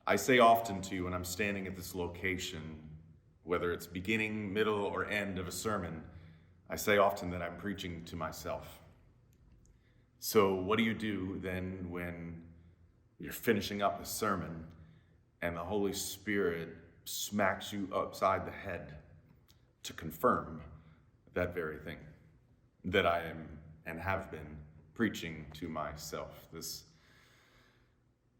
I say often to you when I'm standing at this location, whether it's beginning, middle, or end of a sermon, I say often that I'm preaching to myself. So what do you do then when you're finishing up a sermon and the Holy Spirit smacks you upside the head to confirm that very thing that I am and have been preaching to myself? This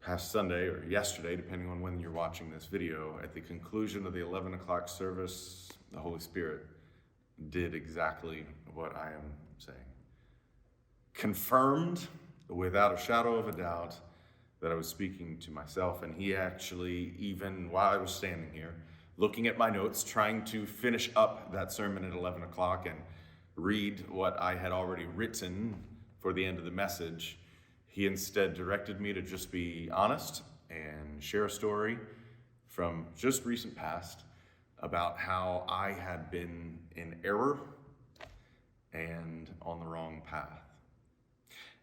past Sunday or yesterday, depending on when you're watching this video, at the conclusion of the 11 o'clock service, the Holy Spirit did exactly what I am saying. Confirmed without a shadow of a doubt that I was speaking to myself. And he actually, even while I was standing here, looking at my notes, trying to finish up that sermon at 11 o'clock and read what I had already written for the end of the message, he instead directed me to just be honest and share a story from just recent past about how I had been in error and on the wrong path.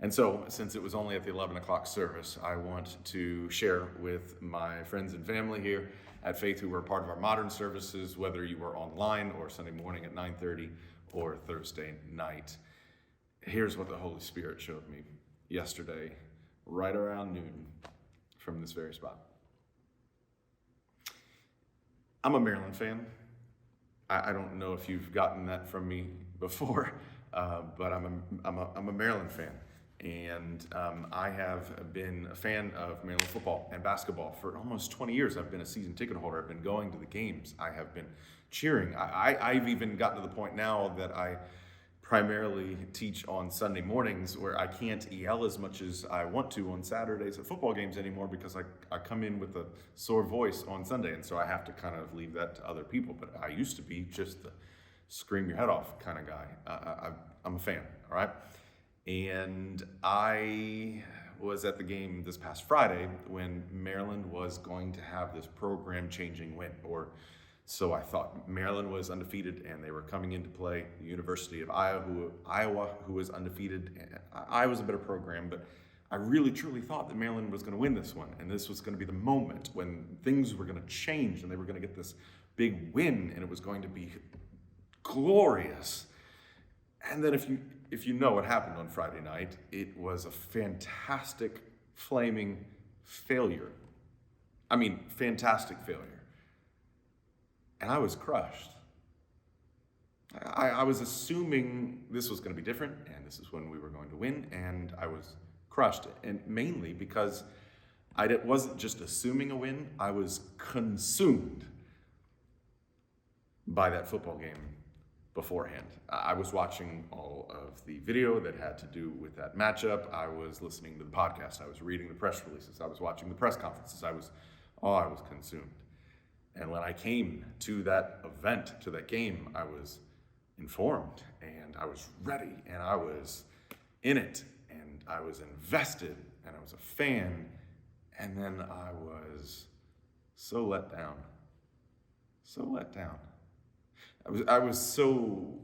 And so, since it was only at the 11 o'clock service, I want to share with my friends and family here at Faith who were part of our modern services, whether you were online or Sunday morning at 9:30 or Thursday night. Here's what the Holy Spirit showed me yesterday, right around noon, from this very spot. I'm a Maryland fan. I don't know if you've gotten that from me before, but I'm a Maryland fan. And I have been a fan of Maryland football and basketball for almost 20 years. I've been a season ticket holder. I've been going to the games. I have been cheering. I've even gotten to the point now that I primarily teach on Sunday mornings, where I can't yell as much as I want to on Saturdays at football games anymore, because I come in with a sore voice on Sunday, and so I have to kind of leave that to other people. But I used to be just the scream your head off kind of guy. I'm a fan, all right? And I was at the game this past Friday when Maryland was going to have this program-changing win, or so I thought. Maryland was undefeated, and they were coming in to play the University of Iowa, who was undefeated. I was a better program, but I really, truly thought that Maryland was going to win this one, and this was going to be the moment when things were going to change, and they were going to get this big win, and it was going to be glorious. And then if you know what happened on Friday night, it was a fantastic, flaming failure. I mean, fantastic failure. And I was crushed. I was assuming this was going to be different, and this is when we were going to win, and I was crushed. And mainly because I wasn't just assuming a win, I was consumed by that football game beforehand. I was watching all of the video that had to do with that matchup. I was listening to the podcast. I was reading the press releases. I was watching the press conferences. I was consumed. And when I came to that event, to that game, I was informed, and I was ready, and I was in it, and I was invested, and I was a fan, and then I was so let down. So let down. I was so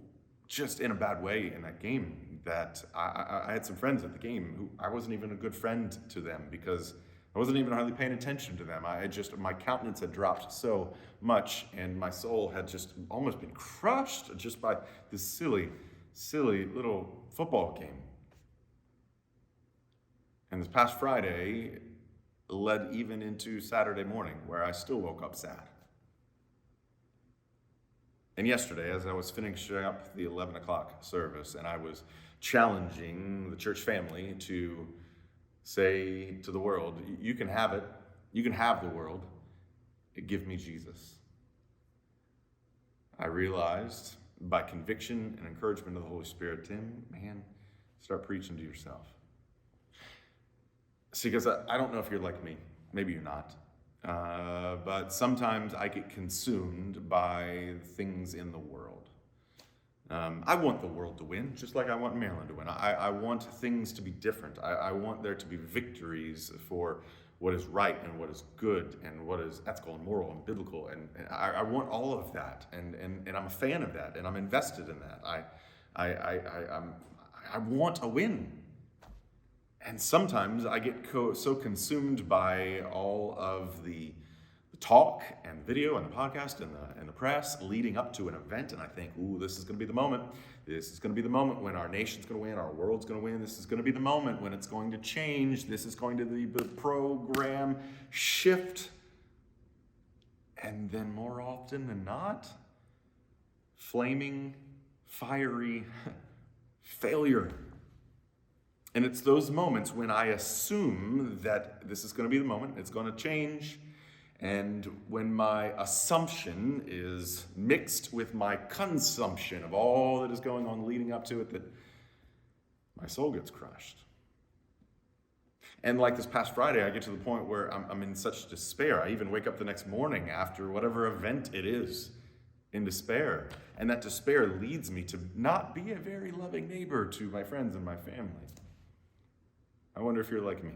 just in a bad way in that game that I had some friends at the game who I wasn't even a good friend to them, because I wasn't even hardly paying attention to them. My countenance had dropped so much, and my soul had just almost been crushed just by this silly little football game. And this past Friday led even into Saturday morning, where I still woke up sad. And yesterday, as I was finishing up the 11 o'clock service, and I was challenging the church family to say to the world, you can have it, you can have the world, give me Jesus. I realized by conviction and encouragement of the Holy Spirit, Tim, man, start preaching to yourself. See, because I don't know if you're like me, maybe you're not. But sometimes I get consumed by things in the world. I want the world to win, just like I want Maryland to win. I want things to be different. I want there to be victories for what is right and what is good and what is ethical and moral and biblical. And I want all of that. And I'm a fan of that, and I'm invested in that. I want a win. And sometimes I get so consumed by all of the talk and video and the podcast and the press leading up to an event, and I think, ooh, this is going to be the moment. This is going to be the moment when our nation's going to win, our world's going to win. This is going to be the moment when it's going to change. This is going to be the program shift. And then more often than not, flaming, fiery failure. And it's those moments when I assume that this is going to be the moment, it's going to change, and when my assumption is mixed with my consumption of all that is going on leading up to it, that my soul gets crushed. And like this past Friday, I get to the point where I'm in such despair. I even wake up the next morning after whatever event it is in despair. And that despair leads me to not be a very loving neighbor to my friends and my family. I wonder if you're like me.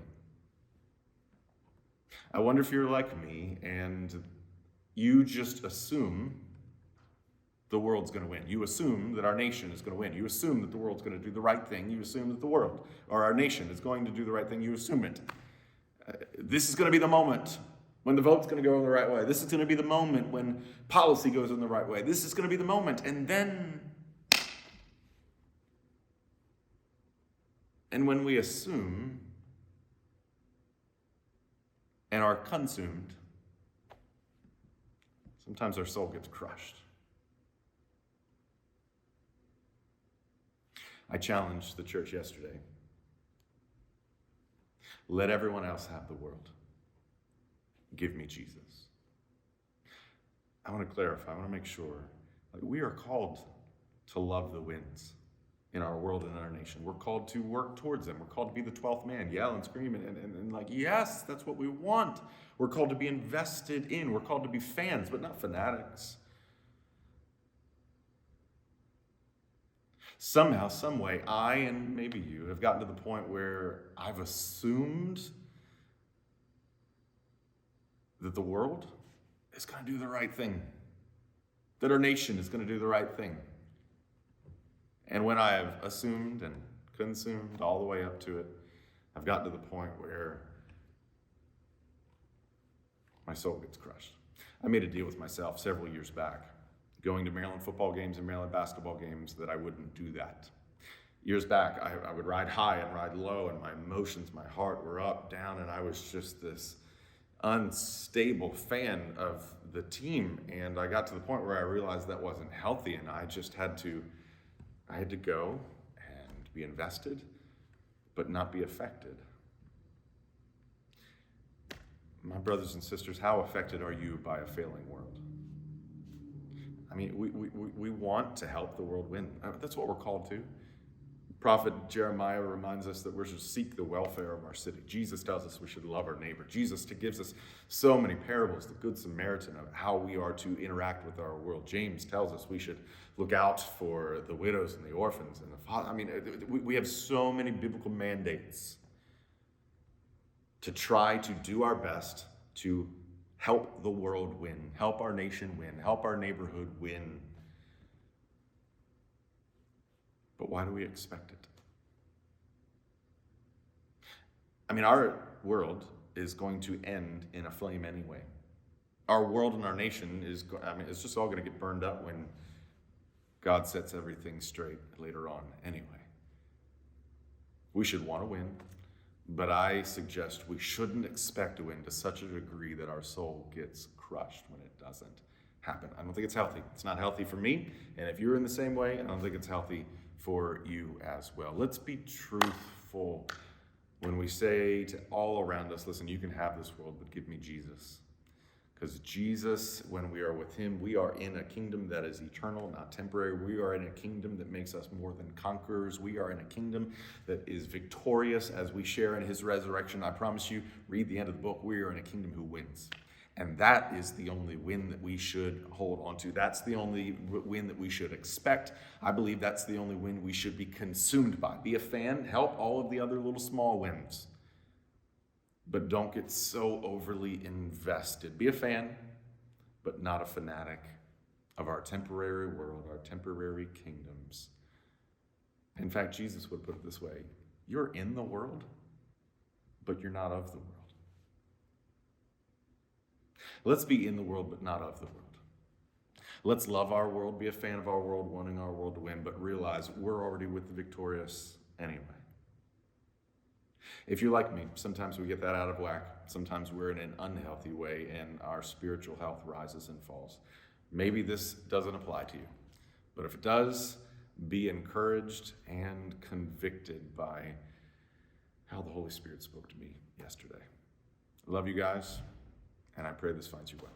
I wonder if you're like me and you just assume the world's going to win. You assume that our nation is going to win. You assume that the world's going to do the right thing. You assume that the world or our nation is going to do the right thing. You assume it. This is going to be the moment when the vote's going to go in the right way. This is going to be the moment when policy goes in the right way. This is going to be the moment. And when we assume and are consumed, sometimes our soul gets crushed. I challenged the church yesterday. Let everyone else have the world. Give me Jesus. I want to clarify, I want to make sure, we are called to love the wins in our world and in our nation. We're called to work towards them. We're called to be the 12th man, yell and scream and yes, that's what we want. We're called to be invested in. We're called to be fans, but not fanatics. Somehow, some way, I and maybe you have gotten to the point where I've assumed that the world is going to do the right thing, that our nation is going to do the right thing. And when I have assumed and consumed all the way up to it, I've gotten to the point where my soul gets crushed. I made a deal with myself several years back, going to Maryland football games and Maryland basketball games, that I wouldn't do that. Years back, I would ride high and ride low, and my emotions, my heart were up, down, and I was just this unstable fan of the team. And I got to the point where I realized that wasn't healthy, and I just had to go and be invested, but not be affected. My brothers and sisters, how affected are you by a failing world? I mean, we want to help the world win. That's what we're called to. Prophet Jeremiah reminds us that we're to seek the welfare of our city. Jesus tells us we should love our neighbor. Jesus gives us so many parables, the Good Samaritan, of how we are to interact with our world. James tells us we should look out for the widows and the orphans and the father. I mean, we have so many biblical mandates to try to do our best to help the world win, help our nation win, help our neighborhood win. But why do we expect it? I mean, our world is going to end in a flame anyway. Our world and our nation it's just all going to get burned up when God sets everything straight later on anyway. We should want to win, but I suggest we shouldn't expect to win to such a degree that our soul gets crushed when it doesn't happen. I don't think it's healthy. It's not healthy for me, and if you're in the same way, I don't think it's healthy for you as well. Let's be truthful when we say to all around us, listen, you can have this world, but give me Jesus. Because Jesus, when we are with him, we are in a kingdom that is eternal, not temporary. We are in a kingdom that makes us more than conquerors. We are in a kingdom that is victorious as we share in his resurrection. I promise you, read the end of the book, we are in a kingdom who wins. And that is the only win that we should hold on to. That's the only win that we should expect. I believe that's the only win we should be consumed by. Be a fan, help all of the other little small wins. But don't get so overly invested. Be a fan, but not a fanatic of our temporary world, our temporary kingdoms. In fact, Jesus would put it this way: you're in the world, but you're not of the world. Let's be in the world, but not of the world. Let's love our world, be a fan of our world, wanting our world to win, but realize we're already with the victorious anyway. If you're like me, sometimes we get that out of whack. Sometimes we're in an unhealthy way and our spiritual health rises and falls. Maybe this doesn't apply to you, but if it does, be encouraged and convicted by how the Holy Spirit spoke to me yesterday. I love you guys, and I pray this finds you well.